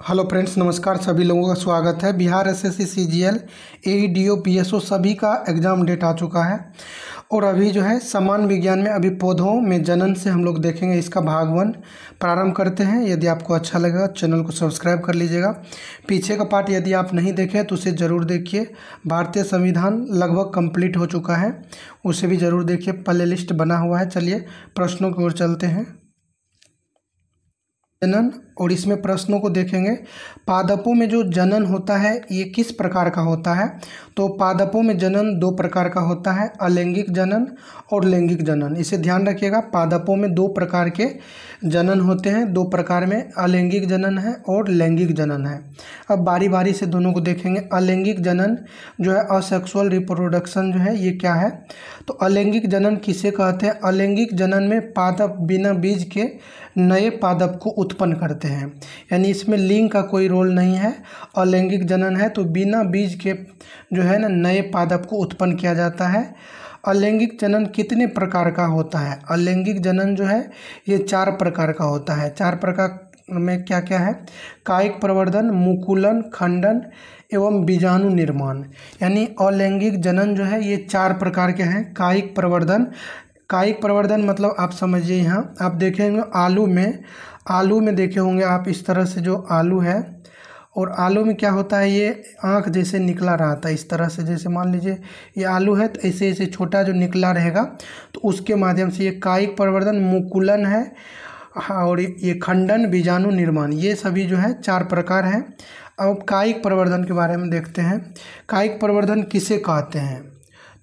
Hello friends, नमस्कार। सभी लोगों का स्वागत है। बिहार एसएससी सीजीएल एईडीओ पीएसओ सभी का एग्ज़ाम डेट आ चुका है और अभी जो है सामान्य विज्ञान में अभी पौधों में जनन से हम लोग देखेंगे। इसका भाग 1 प्रारंभ करते हैं। यदि आपको अच्छा लगेगा चैनल को सब्सक्राइब कर लीजिएगा। पीछे का पार्ट यदि आप नहीं देखें तो उसे ज़रूर देखिए। भारतीय संविधान लगभग कंप्लीट हो चुका है, उसे भी ज़रूर देखिए। प्ले लिस्ट बना हुआ है। चलिए प्रश्नों की ओर चलते हैं। जनन, और इसमें प्रश्नों को देखेंगे। पादपों में जो जनन होता है ये किस प्रकार का होता है? तो पादपों में जनन 2 प्रकार का होता है, अलैंगिक जनन और लैंगिक जनन। इसे ध्यान रखिएगा। पादपों में 2 प्रकार के जनन होते हैं। 2 प्रकार में अलैंगिक जनन है और लैंगिक जनन है। अब बारी बारी से दोनों को देखेंगे। अलैंगिक जनन जो है असेक्सुअल रिप्रोडक्शन जो है ये क्या है? तो अलैंगिक जनन किसे कहते हैं? अलैंगिक जनन में पादप बिना बीज के नए पादप को उत्पन्न करते हैं, यानी इसमें लिंग का कोई रोल नहीं है। अलैंगिक जनन है तो बिना बीज के जो है ना नए पादप को उत्पन्न किया जाता है। अलैंगिक जनन कितने प्रकार का होता है? अलैंगिक जनन जो है ये 4 प्रकार का होता है। 4 प्रकार में क्या क्या है? कायिक प्रवर्धन, मुकुलन, खंडन एवं बीजाणु निर्माण। यानी अलैंगिक जनन जो है ये 4 प्रकार के हैं। कायिक प्रवर्धन मतलब आप समझिए, यहाँ आप देखेंगे आलू में देखे होंगे आप इस तरह से जो आलू है, और आलू में क्या होता है ये आँख जैसे निकला रहता है इस तरह से। जैसे मान लीजिए ये आलू है तो ऐसे ऐसे छोटा जो निकला रहेगा तो उसके माध्यम से ये कायिक प्रवर्धन, मुकुलन है और ये खंडन, बीजाणु निर्माण, ये सभी जो है 4 प्रकार हैं। अब कायिक प्रवर्धन के बारे में देखते हैं। कायिक प्रवर्धन किसे कहते हैं?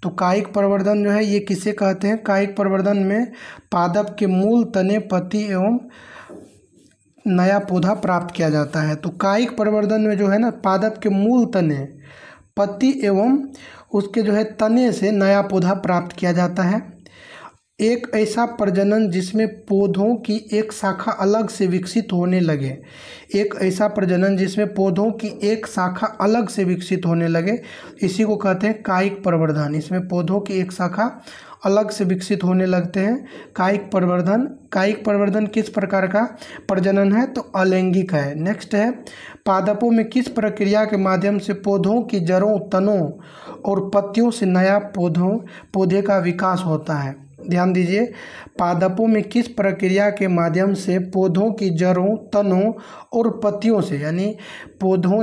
तो कायिक प्रवर्धन जो है ये किसे कहते हैं? कायिक प्रवर्धन में पादप के मूल, तने, पत्ती एवं नया पौधा प्राप्त किया जाता है। तो कायिक प्रवर्धन में जो है ना पादप के मूल, तने, पत्ती एवं उसके जो है तने से नया पौधा प्राप्त किया जाता है। एक ऐसा प्रजनन जिसमें पौधों की एक शाखा अलग से विकसित होने लगे। एक ऐसा प्रजनन जिसमें पौधों की एक शाखा अलग से विकसित होने लगे, इसी को कहते हैं कायिक प्रवर्धन। इसमें पौधों की एक शाखा अलग से विकसित होने लगते हैं, कायिक प्रवर्धन। कायिक प्रवर्धन किस प्रकार का प्रजनन है? तो अलैंगिक है। नेक्स्ट है, पादपों में किस प्रक्रिया के माध्यम से पौधों की जड़ों, तनों और पत्तियों से नया पौधे का विकास होता है? ध्यान दीजिए, पादपों में किस प्रक्रिया के माध्यम से पौधों की जड़ों, तनों और पत्तियों से, यानी पौधा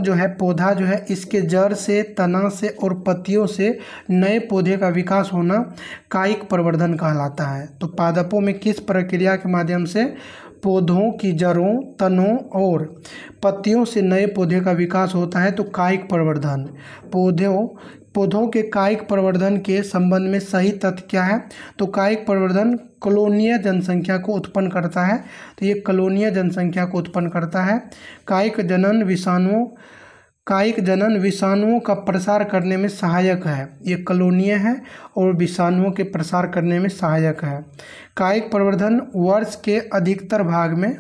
जो है इसके जड़ से, तना से और पत्तियों से नए पौधे का विकास होना कायिक प्रवर्धन कहलाता है। तो पादपों में किस प्रक्रिया के माध्यम से पौधों की जड़ों, तनों और पत्तियों से नए पौधे का विकास होता है? तो कायिक प्रवर्धन। पौधों के कायिक प्रवर्धन के संबंध में सही तथ्य क्या है? तो कायिक प्रवर्धन कॉलोनीय जनसंख्या को उत्पन्न करता है। तो ये कॉलोनीय जनसंख्या को उत्पन्न करता है। कायिक जनन विषाणुओं का प्रसार करने में सहायक है। ये कॉलोनीय है और विषाणुओं के प्रसार करने में सहायक है। कायिक प्रवर्धन वर्ष के अधिकतर भाग में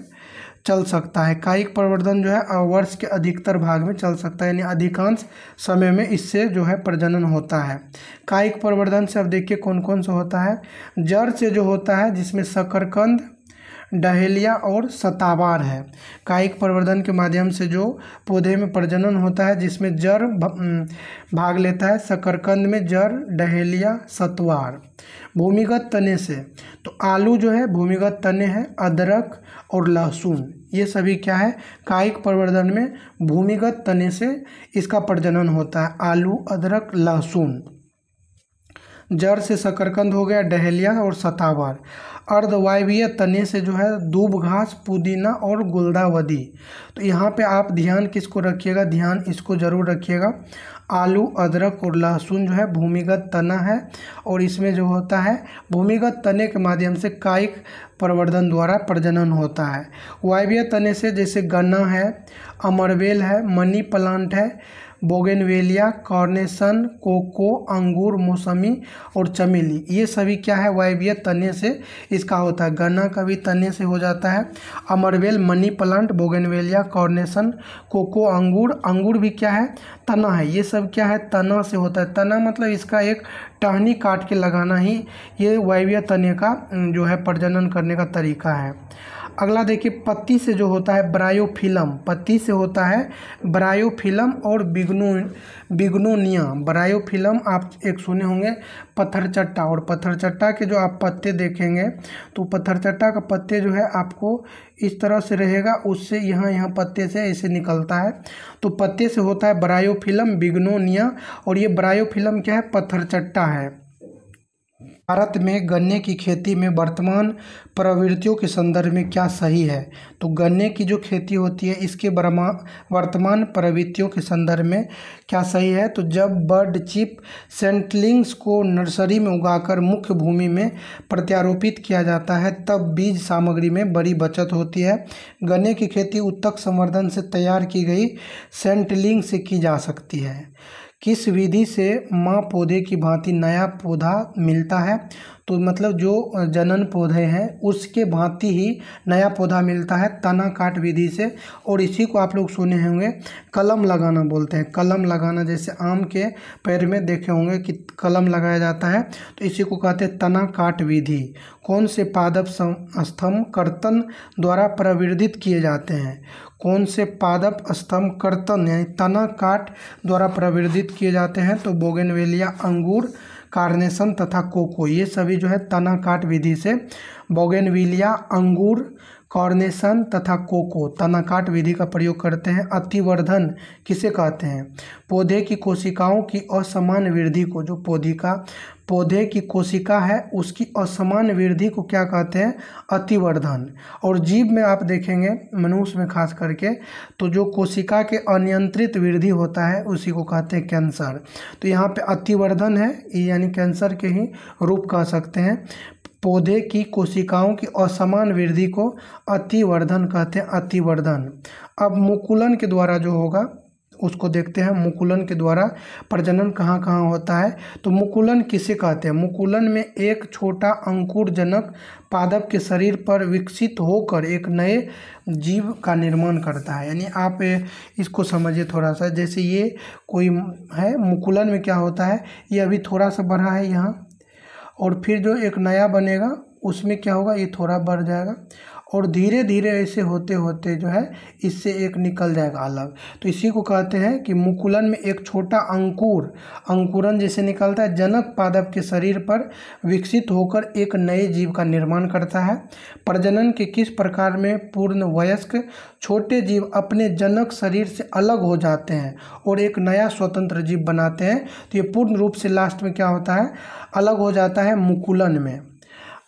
चल सकता है। कायिक प्रवर्धन जो है वर्ष के अधिकतर भाग में चल सकता है, यानी अधिकांश समय में इससे जो है प्रजनन होता है। कायिक प्रवर्धन से अब देखिए कौन कौन सा होता है। जड़ से जो होता है जिसमें शकरकंद, डहेलिया और शतावार है। कायिक प्रवर्धन के माध्यम से जो पौधे में प्रजनन होता है जिसमें जड़ भाग लेता है, शकरकंद में जड़, डहेलिया, शतवार। भूमिगत तने से तो आलू जो है भूमिगत तने हैं, अदरक और लहसुन, ये सभी क्या है? कायिक प्रवर्धन में भूमिगत तने से इसका प्रजनन होता है। आलू, अदरक, लहसुन। जड़ से शकरकंद हो गया, डहेलिया और शतावार। अर्धवायवीय तने से जो है दूब घास, पुदीना और गुलदावदी। तो यहाँ पे आप ध्यान किसको रखिएगा? ध्यान इसको जरूर रखिएगा। आलू, अदरक और लहसुन जो है भूमिगत तना है और इसमें जो होता है भूमिगत तने के माध्यम से कायिक प्रवर्धन द्वारा प्रजनन होता है। वायवीय तने से जैसे गन्ना है, अमरवेल है, मनी प्लांट है, बोगेनवेलिया, कॉर्नेशन, कोको, अंगूर, मौसमी और चमेली, ये सभी क्या है? वायवीय तने से इसका होता है। गन्ना का भी तने से हो जाता है। अमरवेल, money plant, bougainvillea, coronation, cocoa, अंगूर भी क्या है? तना है। ये सब क्या है? तना से होता है। तना मतलब इसका एक टहनी काट के लगाना ही ये वायवीय तने का जो है प्रजनन करने का तरीका है। अगला देखिए, पत्ती से जो होता है ब्रायोफिलम, पत्ती से होता है ब्रायोफिलम और बिग्नोनिया। ब्रायोफिलम आप एक सुने होंगे पत्थरचट्टा, और पत्थरचट्टा के जो आप पत्ते देखेंगे तो पत्थरचट्टा का पत्ते जो है आपको इस तरह से रहेगा, उससे यहाँ पत्ते से ऐसे निकलता है। तो पत्ते से होता है ब्रायोफिलम बिग्नोनिया, और ये ब्रायोफिलम क्या है, पत्थरचट्टा है। भारत में गन्ने की खेती में वर्तमान प्रवृत्तियों के संदर्भ में क्या सही है? तो गन्ने की जो खेती होती है इसके वर्तमान प्रवृत्तियों के संदर्भ में क्या सही है? तो जब बर्ड चिप सेंटलिंग्स को नर्सरी में उगाकर मुख्य भूमि में प्रत्यारोपित किया जाता है तब बीज सामग्री में बड़ी बचत होती है। गन्ने की खेती उत्तक संवर्धन से तैयार की गई सेंटलिंग से की जा सकती है। किस विधि से माँ पौधे की भांति नया पौधा मिलता है? तो मतलब जो जनन पौधे हैं उसके भांति ही नया पौधा मिलता है, तना काट विधि से। और इसी को आप लोग सुने होंगे कलम लगाना बोलते हैं। कलम लगाना, जैसे आम के पेड़ में देखे होंगे कि कलम लगाया जाता है, तो इसी को कहते हैं तना काट विधि। कौन से पादप स्तंभ कर्तन द्वारा प्रवर्धित किए जाते हैं? कौन से पादप स्तंभ कर्तन यानी तना काट द्वारा प्रवर्धित किए जाते हैं? तो बोगनवेलिया, अंगूर, कार्नेशन तथा कोको, ये सभी जो है तना काट विधि से, बोगनविलिया, अंगूर, कार्नेशन तथा कोको तना काट विधि का प्रयोग करते हैं। अतिवर्धन किसे कहते हैं? पौधे की कोशिकाओं की असमान वृद्धि को, जो पौधे की कोशिका है उसकी असमान वृद्धि को क्या कहते हैं? अतिवर्धन। और जीव में आप देखेंगे, मनुष्य में खास करके, तो जो कोशिका के अनियंत्रित वृद्धि होता है उसी को कहते हैं कैंसर। तो यहाँ पे अतिवर्धन है, यानी कैंसर के ही रूप कह सकते हैं। पौधे की कोशिकाओं की असमान वृद्धि को अतिवर्धन कहते हैं, अतिवर्धन। अब मुकुलन के द्वारा जो होगा उसको देखते हैं। मुकुलन के द्वारा प्रजनन कहाँ कहाँ होता है? तो मुकुलन किसे कहते हैं? मुकुलन में एक छोटा अंकुरजनक पादप के शरीर पर विकसित होकर एक नए जीव का निर्माण करता है। यानी आप इसको समझिए थोड़ा सा, जैसे ये कोई है, मुकुलन में क्या होता है, ये अभी थोड़ा सा बढ़ा है यहाँ, और फिर जो एक नया बनेगा उसमें क्या होगा, ये थोड़ा बढ़ जाएगा, और धीरे धीरे ऐसे होते होते जो है इससे एक निकल जाएगा अलग। तो इसी को कहते हैं कि मुकुलन में एक छोटा अंकुरन जैसे निकलता है, जनक पादप के शरीर पर विकसित होकर एक नए जीव का निर्माण करता है। प्रजनन के किस प्रकार में पूर्ण वयस्क छोटे जीव अपने जनक शरीर से अलग हो जाते हैं और एक नया स्वतंत्र जीव बनाते हैं? तो ये पूर्ण रूप से लास्ट में क्या होता है, अलग हो जाता है मुकुलन में।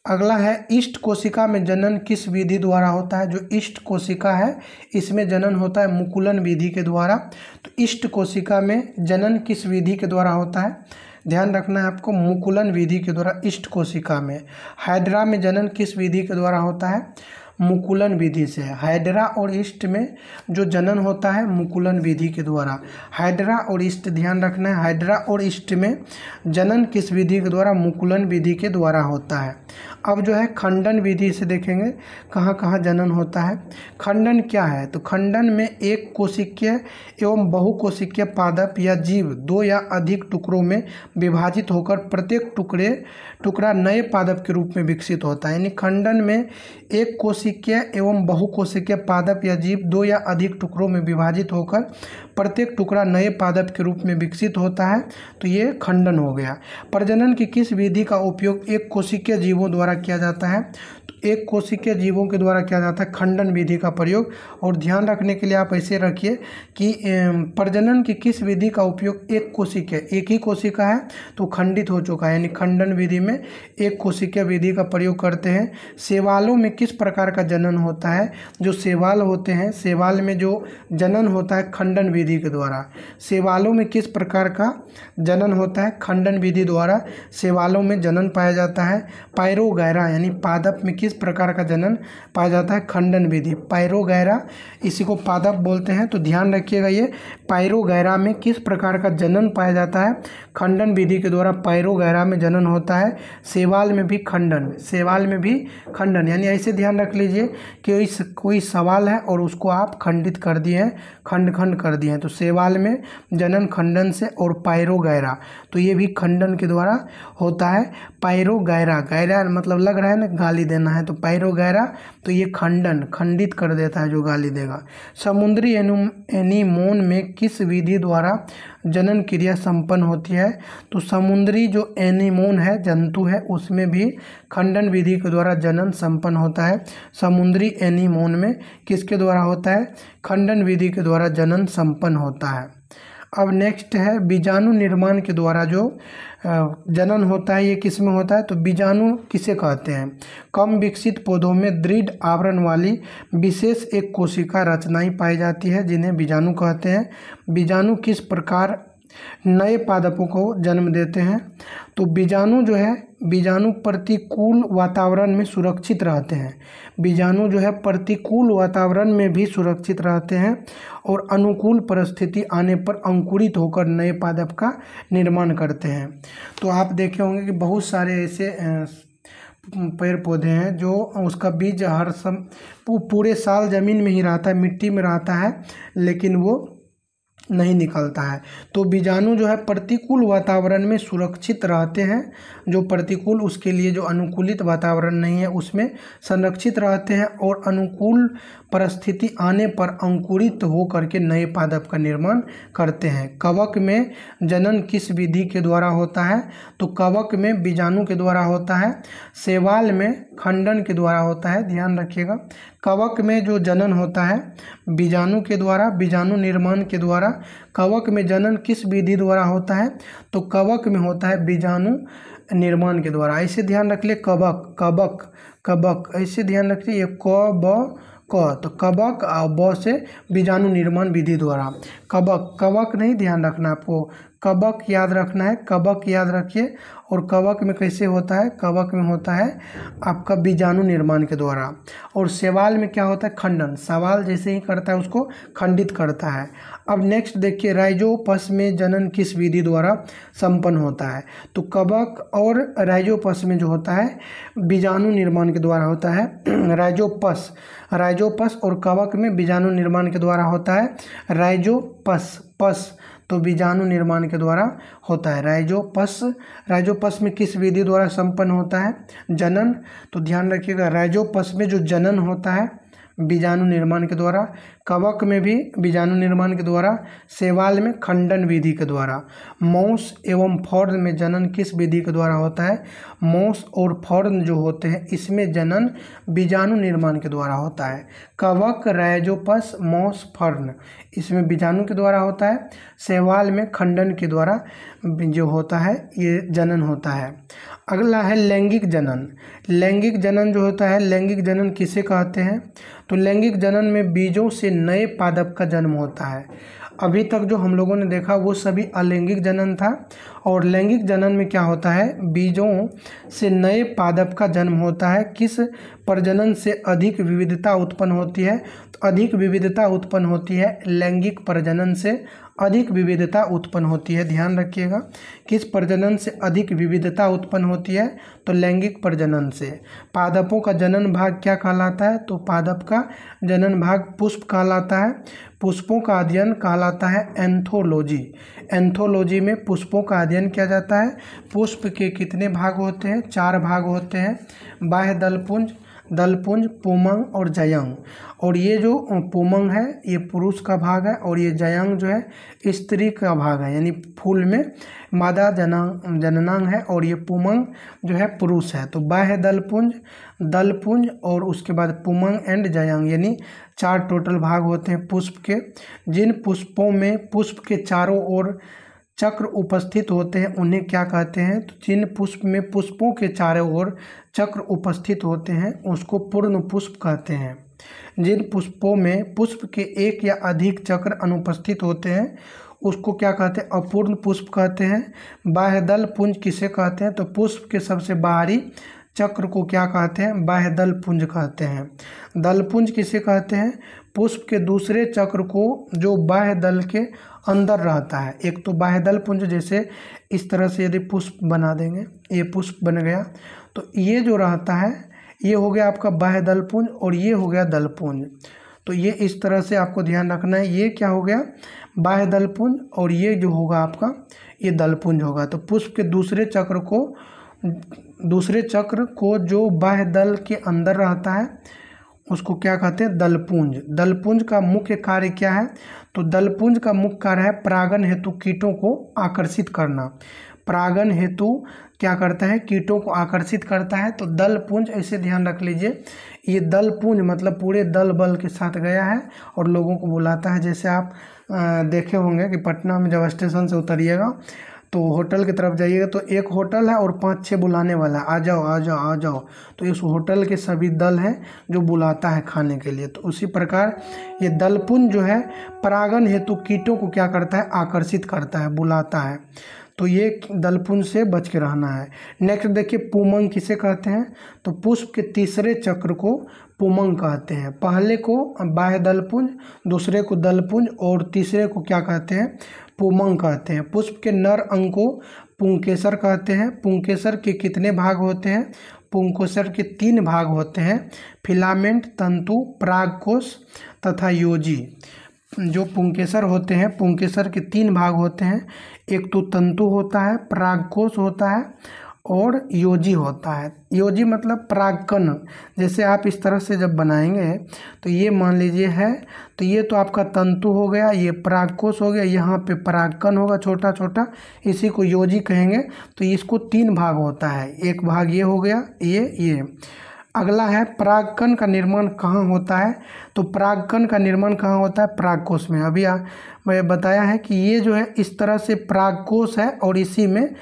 अगला है, ईस्ट कोशिका में जनन किस विधि द्वारा होता है? जो ईस्ट कोशिका है इसमें जनन होता है मुकुलन विधि के द्वारा। तो ईस्ट कोशिका में जनन किस विधि के द्वारा होता है? ध्यान रखना है आपको, मुकुलन विधि के द्वारा ईस्ट कोशिका में। हाइड्रा में जनन किस विधि के द्वारा होता है? मुकुलन विधि से। हाइड्रा और ईस्ट में जो जनन होता है मुकुलन विधि के द्वारा। हाइड्रा और ईस्ट ध्यान रखना है, हाइड्रा और ईस्ट में जनन किस विधि के द्वारा? मुकुलन विधि के द्वारा होता है। अब जो है खंडन विधि से देखेंगे कहाँ कहाँ जनन होता है। खंडन क्या है? तो खंडन में एक कोशिकीय एवं बहुकोशिकीय पादप या जीव दो या अधिक टुकड़ों में विभाजित होकर प्रत्येक टुकड़ा नए पादप के रूप में विकसित होता है। यानी खंडन में एक कोशिकीय एवं बहुकोशिकीय पादप या जीव दो या अधिक टुकड़ों में विभाजित होकर प्रत्येक टुकड़ा नए पादप के रूप में विकसित होता है, तो ये खंडन हो गया। प्रजनन की किस विधि का उपयोग एक कोशिकीय जीवों द्वारा किया जाता है? तो एक कोशिकीय जीवों के द्वारा किया जाता है खंडन विधि का प्रयोग। और ध्यान रखने के लिए आप ऐसे रखिए कि प्रजनन की किस विधि का उपयोग एक ही कोशिका है तो खंडित हो चुका है, यानी खंडन विधि में एक कोशिकीय विधि का प्रयोग करते हैं। शैवालों में किस प्रकार का जनन होता है? जो शैवाल होते हैं, शैवाल में जो जनन होता है खंडन विधि के द्वारा। शैवालों में किस प्रकार का जनन होता है? खंडन विधि द्वारा शैवालों में जनन पाया जाता है। पायरोगैरा यानी पादप में किस प्रकार का जनन पाया जाता है? खंडन विधि। पायरोगैरा, इसी को पादप बोलते हैं। तो ध्यान रखिएगा, ये पायरोगैरा में किस प्रकार का जनन पाया जाता है? खंडन विधि के द्वारा पायरोगैरा में जनन होता है। शैवाल में भी खंडन, यानी ऐसे ध्यान रख लीजिए कि कोई सवाल है और उसको आप खंडित कर दिए हैं, खंड कर दिए हैं। तो शैवाल में जनन खंडन से, और पायरोगैरा तो ये भी खंडन के द्वारा होता है। पायरोगैरा, गैरा मतलब लग रहा है ना, गाली देना है, तो पैरोगैरा, तो ये खंडित कर देता है जो गाली देगा। समुद्री एनीमोन में किस विधि द्वारा जनन क्रिया संपन्न होती है? तो समुद्री जो एनीमोन है, जंतु है, उसमें भी खंडन विधि के द्वारा जनन संपन्न होता है। समुद्री एनीमोन में किसके द्वारा होता है? खंडन विधि के द्वारा जनन संपन्न होता है। अब नेक्स्ट है बीजाणु निर्माण के द्वारा जो जनन होता है, ये किस में होता है? तो बीजाणु किसे कहते हैं? कम विकसित पौधों में दृढ़ आवरण वाली विशेष एक कोशिका रचनाएं पाई जाती है जिन्हें बीजाणु कहते हैं। बीजाणु किस प्रकार नए पादपों को जन्म देते हैं? तो बीजाणु जो है, बीजाणु प्रतिकूल वातावरण में सुरक्षित रहते हैं। बीजाणु जो है प्रतिकूल वातावरण में भी सुरक्षित रहते हैं और अनुकूल परिस्थिति आने पर अंकुरित होकर नए पादप का निर्माण करते हैं। तो आप देखे होंगे कि बहुत सारे ऐसे पेड़ पौधे हैं जो उसका बीज हर पूरे साल ज़मीन में ही रहता है, मिट्टी में रहता है, लेकिन वो नहीं निकलता है। तो बीजाणु जो है प्रतिकूल वातावरण में सुरक्षित रहते हैं, जो प्रतिकूल, उसके लिए जो अनुकूलित वातावरण नहीं है उसमें संरक्षित रहते हैं और अनुकूल परिस्थिति आने पर अंकुरित हो करके नए पादप का निर्माण करते हैं। कवक में जनन किस विधि के द्वारा होता है? तो कवक में बीजाणु के द्वारा होता है। शैवाल में खंडन के द्वारा होता है, ध्यान रखिएगा। कवक में जो जनन होता है बीजाणु के द्वारा, बीजाणु निर्माण के द्वारा। कवक में जनन किस विधि द्वारा होता है? तो कवक में होता है बीजाणु निर्माण के द्वारा। ऐसे ध्यान रख ले, कवक, कबक, कबक, ऐसे ध्यान रखिए, ये क ब क, तो कवक और ब से बीजाणु निर्माण विधि द्वारा। कवक, कवक नहीं ध्यान रखना आपको, कवक याद रखना है, कवक याद रखिए। और कवक में कैसे होता है? कवक में होता है आपका बीजाणु निर्माण के द्वारा। और शैवाल में क्या होता है? खंडन, सवाल जैसे ही करता है उसको खंडित करता है। अब नेक्स्ट देखिए, राइजोपस में जनन किस विधि द्वारा संपन्न होता है? तो कवक और राइजोपस में जो होता है बीजाणु निर्माण के द्वारा होता है। राइजोपस, राइजोपस और कवक में बीजाणु निर्माण के द्वारा होता है। राइजोपस, पस तो बीजाणु निर्माण के द्वारा होता है। राइजोपस, राइजोपस में किस विधि द्वारा संपन्न होता है जनन? तो ध्यान रखिएगा, राइजोपस में जो जनन होता है बीजाणु निर्माण के द्वारा, कवक में भी बीजाणु निर्माण के द्वारा, शैवाल में खंडन विधि के द्वारा। मौस एवं फॉर्न में जनन किस विधि के द्वारा होता है? मौस और फॉर्न जो होते हैं इसमें जनन बीजाणु निर्माण के द्वारा होता है। कवक, राइजोपस, मौस, फॉर्न, इसमें बीजाणु के द्वारा होता है। शैवाल में खंडन के द्वारा जो होता है ये जनन होता है। अगला है लैंगिक जनन। लैंगिक जनन जो होता है, लैंगिक जनन किसे कहते हैं? तो लैंगिक जनन में बीजों से नए पादप का जन्म होता है। अभी तक जो हम लोगों ने देखा वो सभी अलैंगिक जनन था, और लैंगिक जनन में क्या होता है? बीजों से नए पादप का जन्म होता है। किस प्रजनन से अधिक विविधता उत्पन्न होती है? तो अधिक विविधता उत्पन्न होती है लैंगिक प्रजनन से, अधिक विविधता उत्पन्न होती है। ध्यान रखिएगा, किस प्रजनन से अधिक विविधता उत्पन्न होती है? तो लैंगिक प्रजनन से। पादपों का जनन भाग क्या कहलाता है? तो पादप का जनन भाग पुष्प कहलाता है। पुष्पों का अध्ययन कहलाता है एंथोलॉजी। एंथोलॉजी में पुष्पों का अध्ययन किया जाता है। पुष्प के कितने भाग होते हैं? 4 भाग होते हैं, बाह्य दलपुंज, दलपुंज, पुमंग और जयंग। और ये जो पुमंग है ये पुरुष का भाग है, और ये जयंग जो है स्त्री का भाग है, यानी फूल में मादा जननांग है, और ये पुमंग जो है पुरुष है। तो बाह्य दलपुंज, दलपुंज और उसके बाद पुमंग एंड जयंग, यानी 4 टोटल भाग होते हैं पुष्प के। जिन पुष्पों में पुष्प के चारों ओर चक्र उपस्थित होते हैं उन्हें क्या कहते हैं? तो जिन पुष्प में पुष्पों के चारों ओर चक्र उपस्थित होते हैं उसको पूर्ण पुष्प कहते हैं। जिन पुष्पों में पुष्प के एक या अधिक चक्र अनुपस्थित होते हैं उसको क्या कहते हैं? अपूर्ण पुष्प कहते हैं। बाह्य दल पुंज किसे कहते हैं? तो पुष्प के सबसे बाहरी चक्र को क्या कहते हैं? बाह्य दल पुंज कहते हैं। दलपुंज किसे कहते हैं? पुष्प के दूसरे चक्र को जो बाह्य दल के अंदर रहता है। एक तो बाह्य दल पुंज, जैसे इस तरह से यदि पुष्प बना देंगे, ये पुष्प बन गया, तो ये जो रहता है ये हो गया आपका बाह्य दल पुंज, और ये हो गया दल पुंज। तो ये इस तरह से आपको ध्यान रखना है, ये क्या हो गया? बाह्य दल पुंज, और ये जो होगा आपका ये दल पुंज होगा। तो पुष्प के दूसरे चक्र को दूसरे चक्र को जो बाह्य दल के अंदर रहता है उसको क्या कहते हैं? दलपुंज। दलपुंज का मुख्य कार्य क्या है? तो दलपुंज का मुख्य कार्य है परागन हेतु कीटों को आकर्षित करना। परागन हेतु क्या करता है? कीटों को आकर्षित करता है। तो दलपुंज, ऐसे ध्यान रख लीजिए, ये दलपुंज मतलब पूरे दल बल के साथ गया है और लोगों को बुलाता है। जैसे आप देखे होंगे कि पटना में जब स्टेशन से उतरिएगा तो होटल की तरफ जाइएगा तो एक होटल है और 5-6 बुलाने वाला है, आ जाओ आ जाओ आ जाओ। तो इस होटल के सभी दल हैं जो बुलाता है खाने के लिए। तो उसी प्रकार ये दलपुंज जो है परागन हेतु कीटों को क्या करता है? आकर्षित करता है, बुलाता है। तो ये दलपुंज से बच के रहना है। नेक्स्ट देखिए, पुमंग किसे कहते हैं? तो पुष्प के तीसरे चक्र को पुमंग कहते हैं। पहले को बाह्य दलपुंज, दूसरे को दलपुंज और तीसरे को क्या कहते हैं? पुमंग कहते हैं। पुष्प के नर अंग को पुंकेसर कहते हैं। पुंकेसर के कितने भाग होते हैं? पुंकेसर के 3 भाग होते हैं, फिलामेंट, तंतु, परागकोश तथा योजी। जो पुंकेसर होते हैं, पुंकेसर के 3 भाग होते हैं, एक तो तंतु होता है, परागकोश होता है और योजी होता है। योजी मतलब परागकण। जैसे आप इस तरह से जब बनाएंगे तो ये मान लीजिए है, तो ये तो आपका तंतु हो गया, ये परागकोश हो गया, यहाँ पे परागकण होगा छोटा छोटा, इसी को योजी कहेंगे। तो इसको 3 भाग होता है, एक भाग ये हो गया, ये। अगला है परागकण का निर्माण कहाँ होता है? तो परागकण का निर्माण कहाँ होता है? परागकोश में। अभी मैं बताया है कि ये जो है इस तरह से परागकोश है और इसी में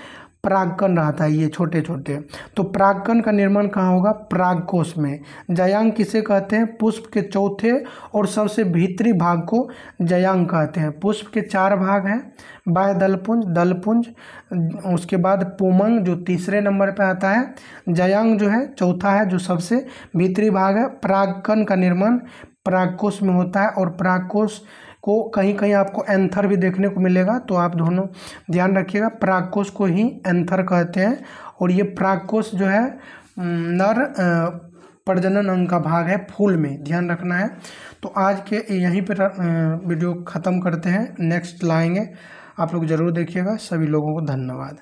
परागकण रहता है, ये छोटे छोटे। तो परागकण का निर्माण कहाँ होगा? परागकोश में। जयांग किसे कहते हैं? पुष्प के चौथे और सबसे भीतरी भाग को जयांग कहते हैं। पुष्प के 4 भाग हैं, बाह्य दलपुंज, दलपुंज, उसके बाद पुमंग जो तीसरे नंबर पे आता है, जयांग जो है चौथा है जो सबसे भीतरी भाग है। परागकण का निर्माण परागकोश में होता है और परागकोश को कहीं कहीं आपको एंथर भी देखने को मिलेगा, तो आप दोनों ध्यान रखिएगा। परागकोश को ही एंथर कहते हैं और ये परागकोश जो है नर प्रजनन अंग का भाग है, फूल में, ध्यान रखना है। तो आज के यहीं पर वीडियो ख़त्म करते हैं, नेक्स्ट लाएंगे, आप लोग ज़रूर देखिएगा। सभी लोगों को धन्यवाद।